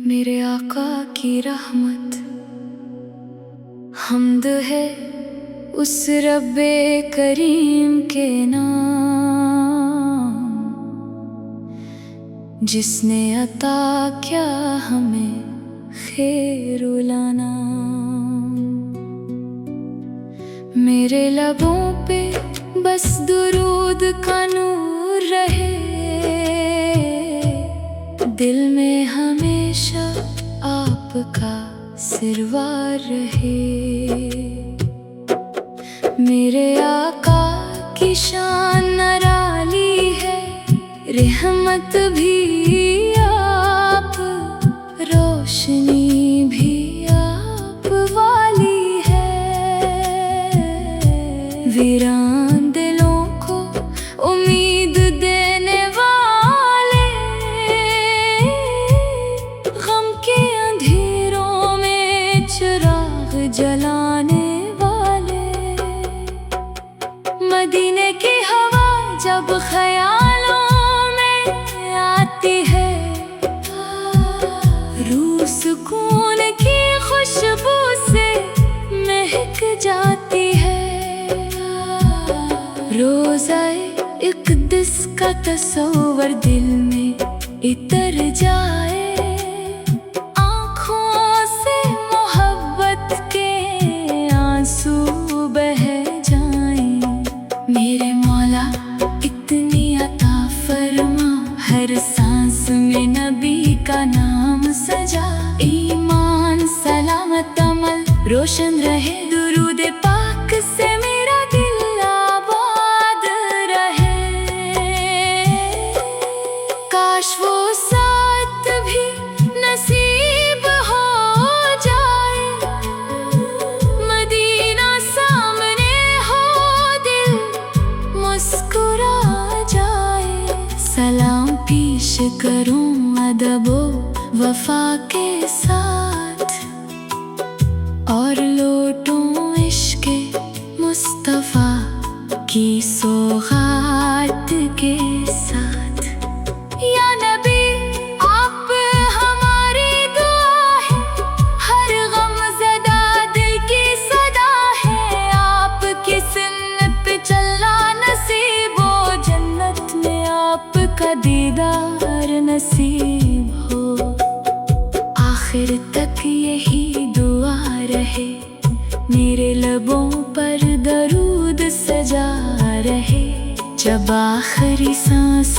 मेरे आका की रहमत हम्द है उस रब्बे करीम के नाम, जिसने अता क्या हमें खैरुलाना। मेरे लबों पे बस दुरूद का नूर रहे, दिल में हमेशा आपका सिरवार रहे। मेरे आका की शान निराली है, रहमत भी आप, रोशनी भी आप वाली है। वीरान दिलों को उम्मीद देने वाले, गम के अंधेरों में चिराग जलाने वाले। मदीने की हवा जब ख्यालों में आती है, रूह सुकून की खुशबू से महक जाती है। रोज़ाए इक़्दिस का तस्वर दिल में इतर जाए, आँखों से मोहब्बत के आंसू बह जाएं। मेरे मौला इतनी अता फरमा, हर सांस में नबी का नाम सजा। ईमान सलामत अमल रोशन रहे, दुरूद पाक से मेरा दिल आबाद रहे। काश वो साथ भी नसीब हो जाए, मदीना सामने हो दिल मुस्कुरा जाए। सलाम पेश करूं अदबो वफा के साथ, और लौटूं इश्क़े मुस्तफ़ा की सौगात के साथ। या नबी आप हमारी दुआ है, हर गम ज़दा दिल की सदा है। आपकी सुन्नत पे चलना नसीब हो, जन्नत में आपका दीदार नसीब हो। आखिर तक यही दुआ रहे, मेरे लबों पर दरूद सजा रहे। जब आखिरी सांस